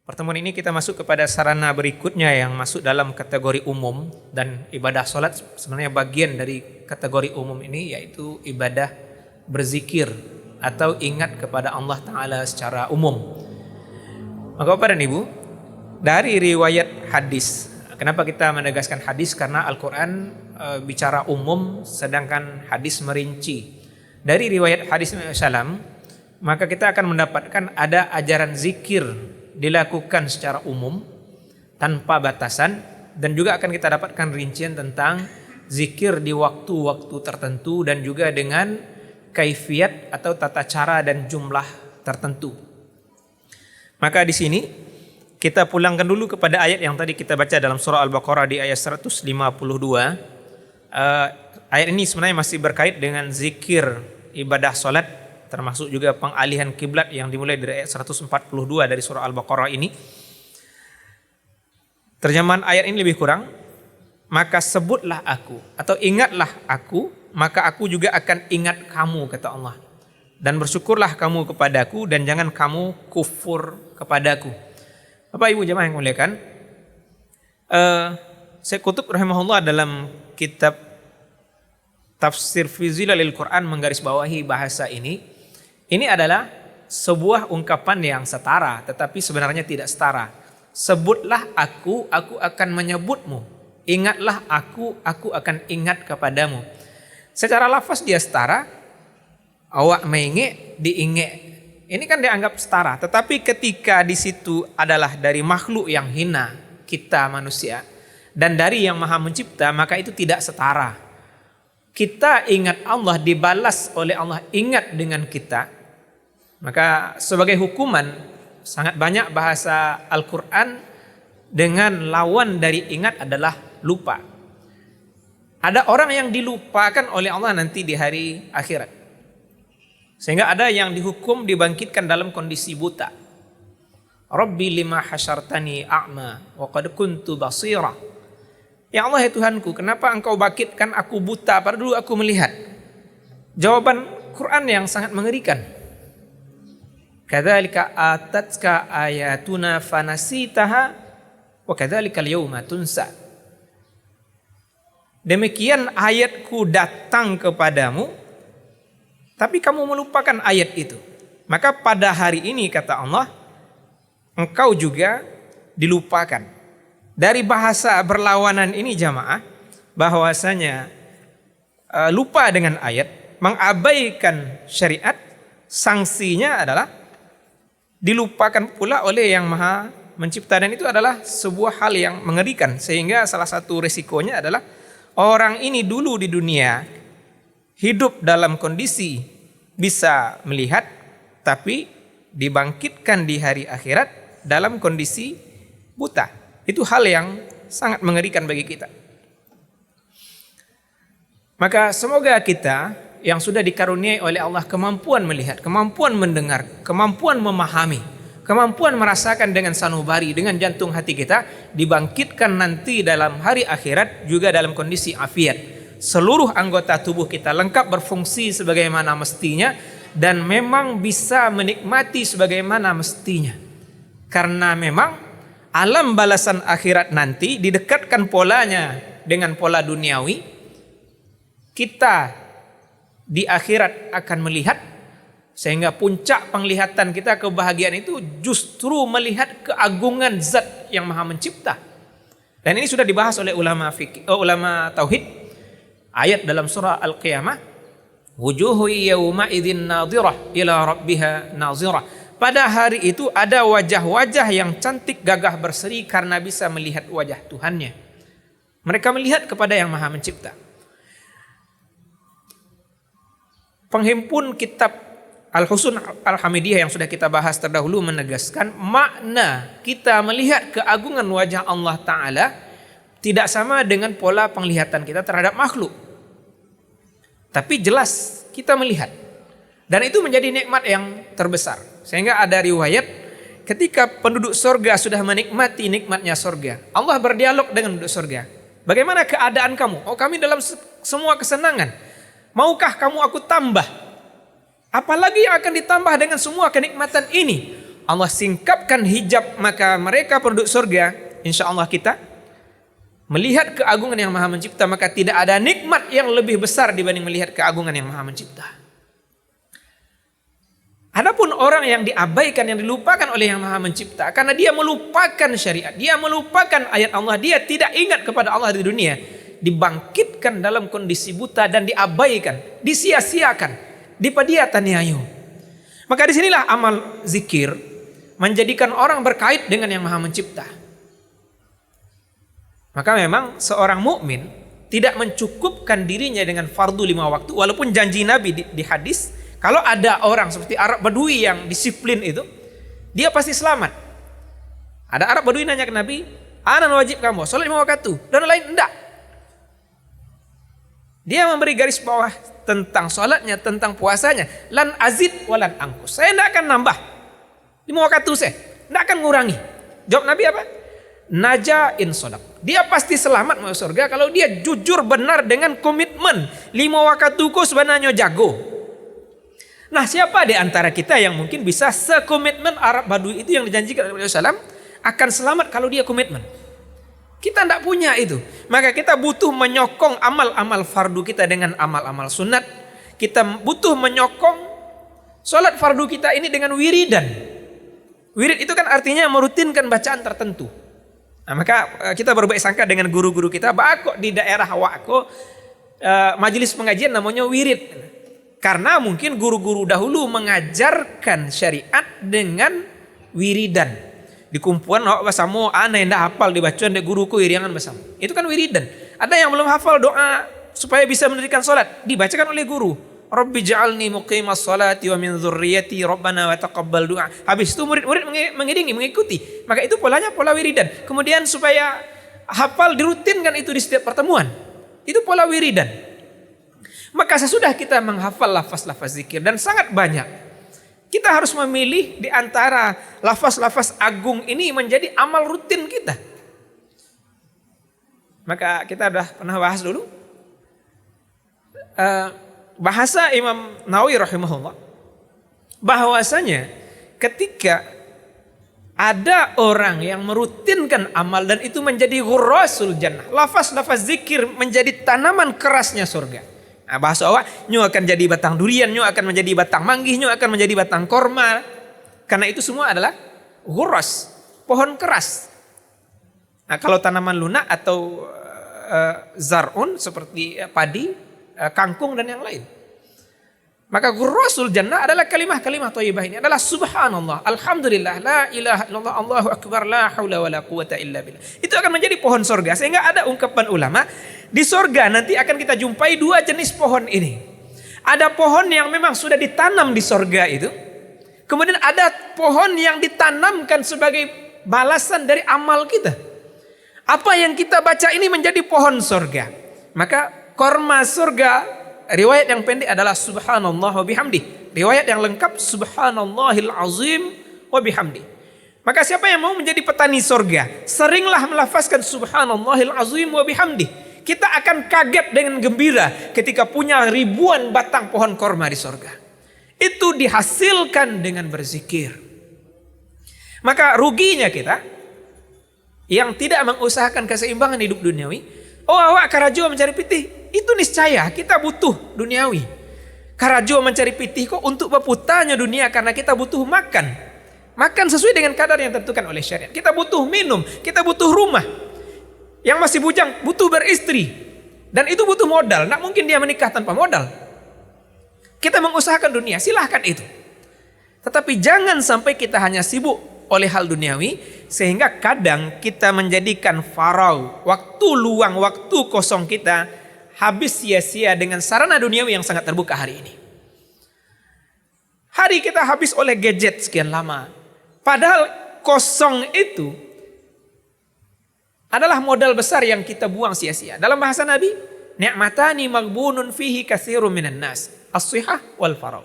Pertemuan ini kita masuk kepada sarana berikutnya yang masuk dalam kategori umum, dan ibadah sholat sebenarnya bagian dari kategori umum ini, yaitu ibadah berzikir atau ingat kepada Allah Ta'ala secara umum. Maka Bapak dan Ibu, dari riwayat hadis, kenapa kita menegaskan hadis? Karena Al-Quran bicara umum sedangkan hadis merinci. Dari riwayat hadis Nabi SAW, maka kita akan mendapatkan ada ajaran zikir dilakukan secara umum tanpa batasan, dan juga akan kita dapatkan rincian tentang zikir di waktu-waktu tertentu dan juga dengan kaifiat atau tata cara dan jumlah tertentu. Maka di sini kita pulangkan dulu kepada ayat yang tadi kita baca dalam surah Al-Baqarah di ayat 152. Ayat ini sebenarnya masih berkait dengan zikir ibadah salat, termasuk juga pengalihan kiblat yang dimulai dari ayat 142 dari surah Al-Baqarah ini. Terjemahan ayat ini lebih kurang, maka sebutlah aku atau ingatlah aku, maka aku juga akan ingat kamu, kata Allah. Dan bersyukurlah kamu kepadaku dan jangan kamu kufur kepadaku. Bapak Ibu jemaah yang muliakan, Syekh Qutb rahimahullah dalam kitab Tafsir fi Zilalil Quran menggarisbawahi bahasa ini. Ini adalah sebuah ungkapan yang setara, tetapi sebenarnya tidak setara. Sebutlah aku akan menyebutmu. Ingatlah aku akan ingat kepadamu. Secara lafaz dia setara. Awak menge diinge. Ini kan dianggap setara. Tetapi ketika di situ adalah dari makhluk yang hina, kita manusia, dan dari yang maha mencipta, maka itu tidak setara. Kita ingat Allah, dibalas oleh Allah ingat dengan kita. Maka sebagai hukuman, sangat banyak bahasa Al-Quran dengan lawan dari ingat adalah lupa. Ada orang yang dilupakan oleh Allah nanti di hari akhirat, sehingga ada yang dihukum dibangkitkan dalam kondisi buta. Rabbi lima hasyartani a'ma wa qad kuntu basira. Ya Allah, ya Tuhanku, kenapa engkau bangkitkan aku buta pada dulu aku melihat? Jawaban Quran yang sangat mengerikan. Kadzalika atatka ayatuna fanasitaha wa kadzalika al-yauma tunsa. Demikian ayatku datang kepadamu, tapi kamu melupakan ayat itu. Maka pada hari ini, kata Allah, engkau juga dilupakan. Dari bahasa berlawanan ini jamaah, bahwasanya lupa dengan ayat, mengabaikan syariat, sanksinya adalah dilupakan pula oleh yang maha mencipta. Dan itu adalah sebuah hal yang mengerikan, sehingga salah satu resikonya adalah orang ini dulu di dunia hidup dalam kondisi bisa melihat, tapi dibangkitkan di hari akhirat dalam kondisi buta. Itu hal yang sangat mengerikan bagi kita. Maka semoga kita yang sudah dikaruniai oleh Allah kemampuan melihat, kemampuan mendengar, kemampuan memahami, kemampuan merasakan dengan sanubari, dengan jantung hati kita, dibangkitkan nanti dalam hari akhirat juga dalam kondisi afiat. Seluruh anggota tubuh kita lengkap berfungsi sebagaimana mestinya, dan memang bisa menikmati sebagaimana mestinya. Karena memang alam balasan akhirat nanti didekatkan polanya dengan pola duniawi. Kita di akhirat akan melihat, sehingga puncak penglihatan kita, kebahagiaan itu justru melihat keagungan zat yang maha mencipta. Dan ini sudah dibahas oleh ulama fikih, ulama tauhid. Ayat dalam surah Al-Qiyamah, wujuhu yawma idzin nadhirah ila rabbiha nadhirah. Pada hari itu ada wajah-wajah yang cantik gagah berseri karena bisa melihat wajah Tuhannya. Mereka melihat kepada yang maha mencipta. Penghimpun kitab Al-Husun Al-Hamidiyah yang sudah kita bahas terdahulu menegaskan makna kita melihat keagungan wajah Allah Ta'ala tidak sama dengan pola penglihatan kita terhadap makhluk. Tapi jelas kita melihat. Dan itu menjadi nikmat yang terbesar. Sehingga ada riwayat ketika penduduk surga sudah menikmati nikmatnya surga, Allah berdialog dengan penduduk surga. Bagaimana keadaan kamu? Oh, kami dalam semua kesenangan. Maukah kamu aku tambah? Apalagi yang akan ditambah dengan semua kenikmatan ini? Allah singkapkan hijab, maka mereka penduduk surga, insya Allah kita melihat keagungan yang Maha Mencipta, maka tidak ada nikmat yang lebih besar dibanding melihat keagungan yang Maha Mencipta. Adapun orang yang diabaikan, yang dilupakan oleh yang Maha Mencipta, karena dia melupakan syariat, dia melupakan ayat Allah, dia tidak ingat kepada Allah di dunia, dibangkitkan dalam kondisi buta dan diabaikan, disia-siakan, dipadiataniayu. Maka disinilah amal zikir menjadikan orang berkait dengan yang Maha Mencipta. Maka memang seorang mukmin tidak mencukupkan dirinya dengan fardu 5 waktu, walaupun janji Nabi di hadis, kalau ada orang seperti Arab Badui yang disiplin itu, dia pasti selamat. Ada Arab Badui nanya ke Nabi, "Anan wajib kamu salat 5 waktu?" Dan lain enggak. Dia memberi garis bawah tentang salatnya, tentang puasanya, lan azid walan angkus. Saya enggak akan nambah 5 waktu, saya enggak akan ngurangi. Jawab Nabi apa? Naja in sodak. Dia pasti selamat masuk surga kalau dia jujur benar dengan komitmen 5 waktuku sebenarnya jago. Nah, siapa di antara kita yang mungkin bisa sekomitmen Arab Badui itu yang dijanjikan oleh Rasulullah SAW akan selamat kalau dia komitmen? Kita tidak punya itu. Maka kita butuh menyokong amal-amal fardu kita dengan amal-amal sunat. Kita butuh menyokong sholat fardu kita ini dengan wiridan. Wirid itu kan artinya merutinkan bacaan tertentu. Nah, maka kita berbaik sangka dengan guru-guru kita. Kok di daerah Wako majelis pengajian namanya wirid. Karena mungkin guru-guru dahulu mengajarkan syariat dengan wiridan. Di kumpulan basamu aneh ndak hafal dibacaan dek guruku iriangan basamu. Itu kan wiridan. Ada yang belum hafal doa supaya bisa mendirikan salat, dibacakan oleh guru. Rabbi ja'alni muqimas salati wa min dzurriyyati rabbana wa taqabbal du'a. Habis itu murid-murid mengiringi, mengikuti. Maka itu polanya pola wiridan. Kemudian supaya hafal dirutinkan itu di setiap pertemuan. Itu pola wiridan. Maka sesudah kita menghafal lafaz-lafaz zikir dan sangat banyak, kita harus memilih di antara lafaz-lafaz agung ini menjadi amal rutin kita. Maka kita sudah pernah bahas dulu bahasa Imam Nawawi rahimahullah, bahwasanya ketika ada orang yang merutinkan amal dan itu menjadi ghurasul jannah, lafaz-lafaz zikir menjadi tanaman kerasnya surga. Nah, bahasa awak, nyu akan jadi batang durian, nyu akan menjadi batang manggih, nyu akan menjadi batang korma. Karena itu semua adalah ghuras, pohon keras. Nah, kalau tanaman lunak atau zar'un seperti padi, kangkung dan yang lain. Maka ghurasul jannah adalah kalimah-kalimah thayyibah ini adalah subhanallah, alhamdulillah, la ilaha illallah, Allahu akbar, la haula wala quwata illa billah. Itu akan menjadi pohon surga. Sehingga ada ungkapan ulama, di surga nanti akan kita jumpai 2 jenis pohon ini. Ada pohon yang memang sudah ditanam di surga itu. Kemudian ada pohon yang ditanamkan sebagai balasan dari amal kita. Apa yang kita baca ini menjadi pohon surga. Maka korma surga, riwayat yang pendek adalah subhanallah wa bihamdi. Riwayat yang lengkap subhanallahil azim wa bihamdi. Maka siapa yang mau menjadi petani surga, seringlah melafazkan subhanallahil azim wa bihamdi. Kita akan kaget dengan gembira ketika punya ribuan batang pohon korma di surga. Itu dihasilkan dengan berzikir. Maka ruginya kita yang tidak mengusahakan keseimbangan hidup duniawi. Oh, awak karajo mencari pitih, itu niscaya kita butuh duniawi. Karajo mencari pitih kok untuk berputarnya dunia karena kita butuh makan. Makan sesuai dengan kadar yang ditentukan oleh syariat. Kita butuh minum, kita butuh rumah. Yang masih bujang butuh beristri. Dan itu butuh modal. Tidak mungkin dia menikah tanpa modal. Kita mengusahakan dunia, silahkan itu. Tetapi jangan sampai kita hanya sibuk oleh hal duniawi. Sehingga kadang kita menjadikan farau, waktu luang, waktu kosong kita habis sia-sia dengan sarana duniawi yang sangat terbuka hari ini. Hari kita habis oleh gadget sekian lama. Padahal kosong itu adalah modal besar yang kita buang sia-sia. Dalam bahasa Nabi, ni'matani maghbunun fihi katsirun minan nas, as-sihah wal faragh.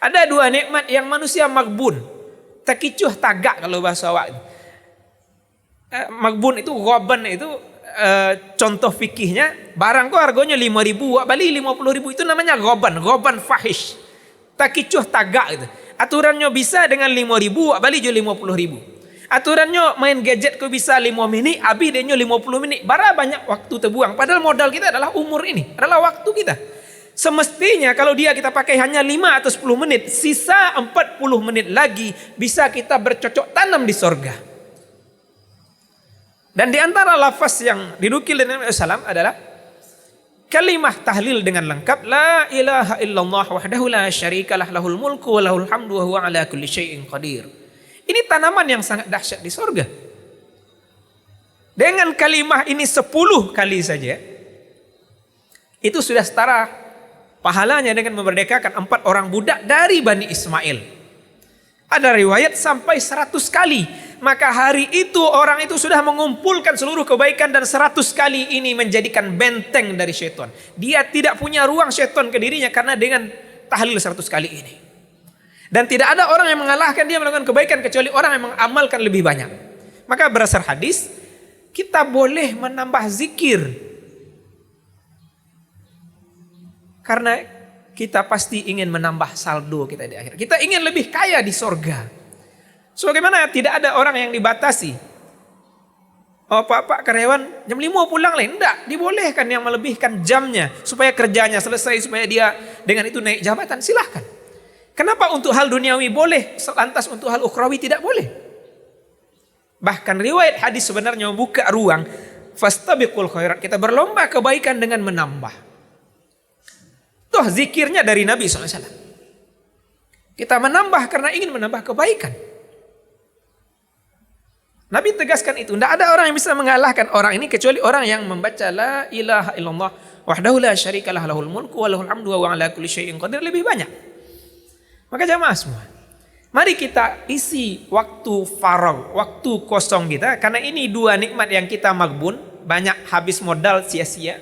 Ada 2 nikmat yang manusia maghbun, terkicuh tagak kalau bahasa awak. Maghbun itu ghaban itu contoh fikihnya, barang kok harganya 5.000, wak bali 50.000, itu namanya ghaban fahish. Terkicuh tagak itu. Aturannya bisa dengan 5.000, balik jo 50.000. Aturannya main gadget kau bisa 5 menit, abi denyo 50 menit. Bara banyak waktu terbuang. Padahal modal kita adalah umur ini, adalah waktu kita. Semestinya kalau dia kita pakai hanya 5 atau 10 menit, sisa 40 menit lagi bisa kita bercocok tanam di sorga. Dan di antara lafaz yang dinukil dari Nabi SAW adalah kalimah tahlil dengan lengkap, la ilaha illallah wahdahu la syarikalah lahul mulku wa lahul hamdu wa huwa ala kulli syai'in qadir. Ini tanaman yang sangat dahsyat di sorga. Dengan kalimah ini 10 kali saja, itu sudah setara pahalanya dengan memerdekakan 4 orang budak dari Bani Ismail. Ada riwayat sampai 100 kali. Maka hari itu orang itu sudah mengumpulkan seluruh kebaikan dan 100 kali ini menjadikan benteng dari syaitan. Dia tidak punya ruang syaitan ke dirinya karena dengan tahlil 100 kali ini. Dan tidak ada orang yang mengalahkan dia melakukan kebaikan kecuali orang yang mengamalkan lebih banyak. Maka berdasar hadis, kita boleh menambah zikir. Karena kita pasti ingin menambah saldo kita di akhirat. Kita ingin lebih kaya di sorga. Sebagaimana tidak ada orang yang dibatasi. Oh pak karyawan jam 5 pulang lah. Tidak, dibolehkan yang melebihkan jamnya. Supaya kerjanya selesai, supaya dia dengan itu naik jabatan, silahkan. Kenapa untuk hal duniawi boleh, lantas untuk hal ukhrawi tidak boleh? Bahkan riwayat hadis sebenarnya membuka ruang fastabiqul khairat, kita berlomba kebaikan dengan menambah. Tuh zikirnya dari Nabi SAW. Kita menambah karena ingin menambah kebaikan. Nabi tegaskan itu. Tidak ada orang yang bisa mengalahkan orang ini kecuali orang yang membaca la ilaha illallah wahdahu la syarikalah lahul mulku wa lahul hamdu wa ala kulli syai'in qadir lebih banyak. Maka jamaah semua, mari kita isi waktu faragh, waktu kosong kita, karena ini 2 nikmat yang kita magbun, banyak habis modal sia-sia.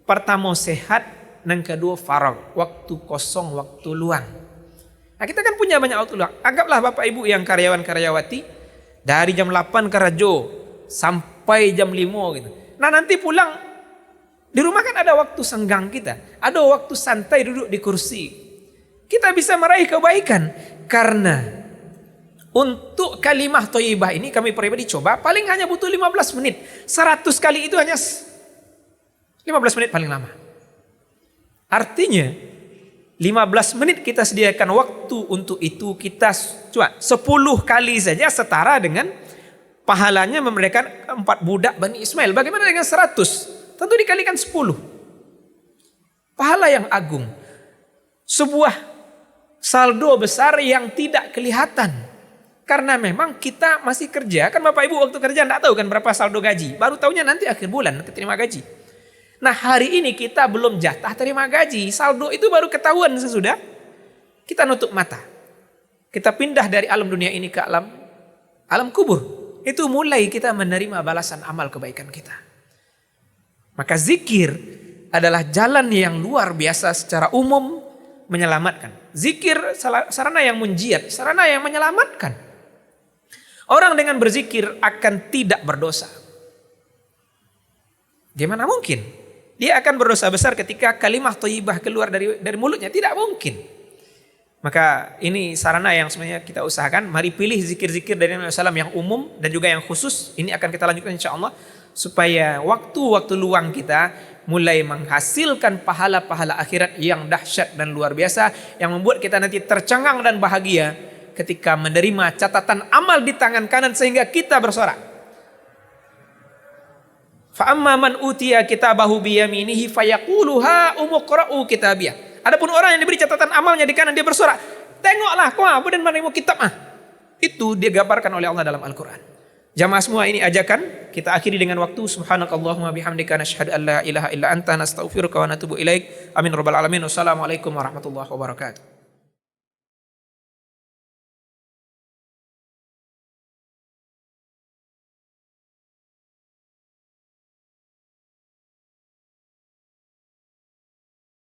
Pertama sehat, dan kedua faragh, waktu kosong, waktu luang. Nah kita kan punya banyak waktu luang. Anggaplah Bapak Ibu yang karyawan-karyawati, dari jam 8 kerja sampai jam 5 gitu. Nah nanti pulang, di rumah kan ada waktu senggang kita, ada waktu santai duduk di kursi. Kita bisa meraih kebaikan karena untuk kalimah thayyibah ini kami pribadi coba paling hanya butuh 15 menit. 100 kali itu hanya 15 menit paling lama. Artinya 15 menit kita sediakan waktu untuk itu, kita coba 10 kali saja setara dengan pahalanya memerdekakan 4 budak Bani Ismail. Bagaimana dengan 100? Tentu dikalikan 10. Pahala yang agung. Sebuah saldo besar yang tidak kelihatan. Karena memang kita masih kerja. Kan Bapak Ibu waktu kerja tidak tahu kan berapa saldo gaji. Baru tahunya nanti akhir bulan terima gaji. Nah hari ini kita belum jatah terima gaji. Saldo itu baru ketahuan sesudah kita nutup mata. Kita pindah dari alam dunia ini ke alam kubur. Itu mulai kita menerima balasan amal kebaikan kita. Maka zikir adalah jalan yang luar biasa secara umum menyelamatkan. Zikir sarana yang munjiat, sarana yang menyelamatkan. Orang dengan berzikir akan tidak berdosa. Gimana mungkin? Dia akan berdosa besar ketika kalimah thayyibah keluar dari mulutnya. Tidak mungkin. Maka ini sarana yang sebenarnya kita usahakan. Mari pilih zikir-zikir dari Nabi SAW yang umum dan juga yang khusus. Ini akan kita lanjutkan insya Allah. Supaya waktu-waktu luang kita mulai menghasilkan pahala-pahala akhirat yang dahsyat dan luar biasa. Yang membuat kita nanti tercengang dan bahagia ketika menerima catatan amal di tangan kanan sehingga kita bersorak. Fa amma man utiya kitabahu biyaminihi fayaqulu ha umqra'u kitabiyah. Adapun orang yang diberi catatan amalnya di kanan dia bersorak, tengoklah kau apa dan mana mau kitab Itu digambarkan oleh Allah dalam Al-Qur'an. Jamaah semua, ini ajakan kita akhiri dengan waktu. Subhanakallahumma bihamdika nasyhadu an la ilaha illa anta nastaghfiruka wa natubu ilaik. Amin rabbal alamin. Wassalamualaikum warahmatullahi wabarakatuh.